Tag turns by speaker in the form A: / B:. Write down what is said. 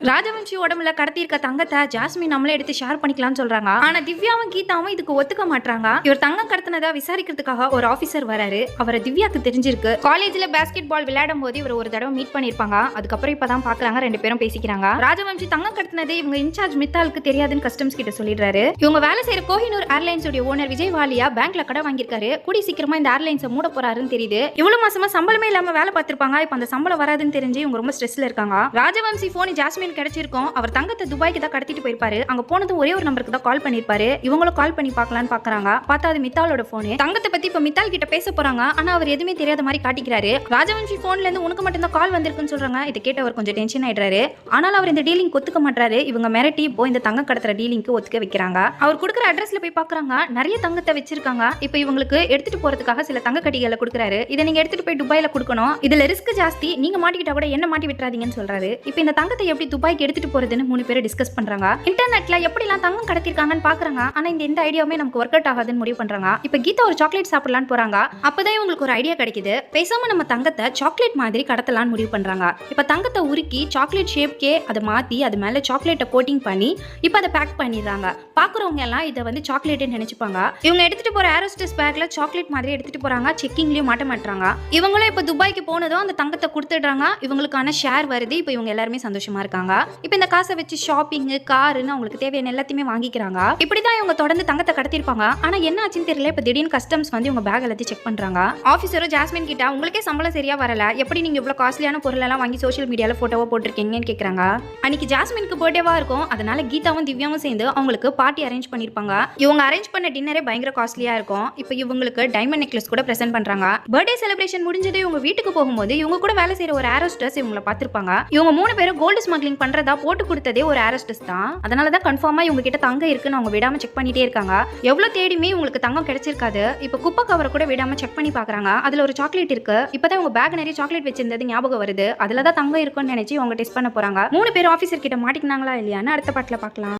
A: ராஜவன்ஷி உடம்புல கடத்தியிருக்க தங்கத்தை ஜாஸ்மின் நம்மளே எடுத்து ஷேர் பண்ணிக்கலாம்னு சொல்றாங்க. ஆனா திவ்யாவும் கீதாவும் இதுக்கு ஒத்துக்க மாட்டாங்க. இவர் தங்கம் கடத்தினதா விசாரிக்கிறதுக்காக ஒரு ஆபீசர் வராரு. அவரை திவ்யாக்கு தெரிஞ்சிருக்கு. காலேஜ்ல பாஸ்கெட் பால் விளையாடும் போது இவர் ஒரு தடவை மீட் பண்ணிருப்பாங்க. அதுக்கப்புறம் இப்பதான் பாக்குறாங்க, ரெண்டு பேரும் பேசிக்கிறாங்க. ராஜவன்ஷி தங்கம் கடத்தினது இவங்க இன்சார்ஜ் மித்தாலுக்கு தெரியாதுன்னு கஸ்டம்ஸ் கிட்ட சொல்லிடுறாரு. இவங்க வேலை செய்யற கோஹினூர் ஏர்லைன்ஸ் உடைய ஓனர் விஜய் வாலியா பேங்க்ல கடை வாங்கியிருக்காரு. கூடி சீக்கிரமா இந்த ஏர்லைன்ஸை மூட போறாருன்னு தெரியுது. இவ்வளவு மாசமா சம்பளமே இல்லாம வேலை பார்த்திருப்பாங்க. இப்ப அந்த சம்பளம் வராதுன்னு தெரிஞ்சு இவங்க ரொம்ப ஸ்ட்ரெஸ்ல இருக்காங்க. ராஜவன்ஷி போன் ஜாஸ்மின் கிடைச்சிருக்கும். அவர் தங்கத்தை துபாய்க்கு தான் கடத்திட்டு போயிருப்பாரு. அங்க போனது ஒரே ஒரு நம்பருக்கு தான் கால் பண்ணிருப்பாரு. இவங்களும் கால் பண்ணி பார்க்கலான்னு பாக்குறாங்க. பார்த்தா அது மித்தாலோட போன். தங்கத்தை பத்தி இப்ப மித்தால் கிட்ட பேச போறாங்க. ஆனா அவர் எதுவுமே தெரியாத மாதிரி காட்டிக்கிறாரு. ராஜவன்ஷி போன்ல இருந்து உனக்கு மட்டும் தான் கால் வந்திருக்குன்னு சொல்றாங்க. இதை கேட்டு அவர் கொஞ்சம் டென்ஷன் ஆயிடுறாரு. ஆனால் அவர் இந்த டீலிங் ஒத்துக்க மாட்டாரு. இவங்க மிரட்டி இப்போ இந்த தங்க கடத்துற டீலிங்க்கு ஒத்துக்க வைக்கிறாங்க. அவர் கொடுக்குற அட்ரஸ்ல போய் பாக்குறாங்க. நிறைய தங்கத்தை வச்சிருக்காங்க. இப்போ இவங்களுக்கு எடுத்துட்டு போறதுக்காக சில தங்க கட்டிகளை கொடுக்குறாரு. இதை நீங்க எடுத்துட்டு போய் துபாயில கொடுக்கணும். இதுல ரிஸ்க் ஜாஸ்தி. நீங்க மாட்டிக்கிட்டா கூட என்ன மாட்டி விட்டுறாதீங்கன்னு சொல்றாரு. இப்போ இந்த தங்கத்தை எப்படி துபாய்க்கு எடுத்துட்டு போறதுன்னு மூணு பேரும் டிஸ்கஸ் பண்றாங்க. இன்டர்நெட்ல எப்படிலாம் தங்கம் கடத்திருக்காங்கன்னு பாக்குறாங்க. ஆனா இந்த ஐடியாவுமே நமக்கு ஒர்க் அவுட் ஆகாதுன்னு முடிவு பண்றாங்க. இப்போ கீதா ஒரு சாக்லேட் சாப்பிடலான்னு போறாங்க. அப்பதான் இவங்களுக்கு ஒரு ஐடியா கிடைக்குது. பேசாம நம்ம தங்கத்தை சாக்லேட் மாதிரி கடத்தலாம்னு முடிவு பண்றாங்க. இப்போ தங்கத்தை உருக்கி சாக்லேட் ஷேப்கே அதை மாத்தி அது மேல சாக்லேட்டை கோட்டிங் பண்ணி இப்போ அதை பேக் பண்ணிடுறாங்க. பாக்குறவங்க எல்லாம் இதை வந்து சாக்லேட்னு நினைச்சுப்பாங்க. இவங்க எடுத்துட்டு போற ஏரோஸ்டஸ் பேக்ல சாக்லேட் மாதிரி எடுத்துட்டு போறாங்க. செக்கிங்லயும் மாட்ட மாட்டாங்க. இவங்களும் இப்போ துபாய்க்கு போனதும் அந்த தங்கத்தை கொடுத்துடுறாங்க. இவங்களுக்கான ஷேர் வருது. இப்போ இவங்க எல்லாருமே சந்தோஷமா இருக்காங்க. இப்போ இந்த காசை வச்சு ஷாப்பிங் காருன்னு அவங்களுக்கு தேவையான எல்லாத்தையுமே வாங்கிக்கிறாங்க. இப்படிதான் இவங்க தொடர்ந்து தங்கத்தை கடத்திருப்பாங்க. ஆனா என்ன ஆச்சுன்னு தெரியல. இப்போ திடீர்னு கஸ்டம்ஸ் வந்து இவங்க பேக் எல்லாத்தையும் செக் பண்றாங்க. ஆபீசரும் ஜாஸ்மின் கிட்ட உங்களுக்கே சம்பளம் சரியா வரல, எப்படி நீங்க இவ்வளவு காஸ்ட்லியான பொருள் எல்லாம் வாங்கி சோஷியல் மீடியால போட்டோவா போட்டிருக்கீங்கன்னு கேக்குறாங்க. அன்னைக்கு ஜாஸ்மினுக்கு பர்த்டேவா இருக்கும். அதனால கீதாவும் திவ்யாவும் சேர்ந்து அவங்களுக்கு பார்ட்டி அரேஞ்ச் பண்ணிருப்பாங்க. இவங்க அரேஞ்ச் பண்ண டின்னரே பயங்கர காஸ்ட்லியா இருக்கும். இப்போ இவங்களுக்கு டைமண்ட் நெக்லஸ் கூட பிரசன்ட் பண்றாங்க. பர்த்டே செலிப்ரேஷன் முடிஞ்சது இவங்க வீட்டுக்கு போகும்போது இவங்க கூட வேலை செய்யற ஒரு ஏரோஸ்டஸ் இவங்களை பார்த்திருப்பாங்க. இவங்க மூணு பேரும் கோல்டு ஸ்மக்லிங் பண்றதா போட்டு கொடுத்ததே ஒரு ஏரோஸ்டஸ் தான். அதனால தான் கன்ஃபார்மா இவங்க கிட்ட தங்கம் இருக்குன்னு அவங்க விடாம செக் பண்ணிட்டே இருக்காங்க. எவ்வளவு தேடியுமே உங்களுக்கு தங்கம் கிடைச்சிருக்காது. இப்போ குப்பை கவரை கூட விடாம செக் பண்ணி பாக்குறாங்க. அதுல ஒரு சாக்லேட் இருக்கு. இப்பதான் உங்க பேக் நிறைய சாக்லேட் வச்சிருந்தது ஞாபகம் வருது. அதுலதான் தங்கம் இருக்குன்னு நினைச்சு அவங்க டெஸ்ட் பண்ண போறாங்க. மூணு பேர் ஆபீசர் கிட்ட மாட்டிக்கினாங்களா இல்லையான்னு அடுத்த பாட்டுல பார்க்கலாம்.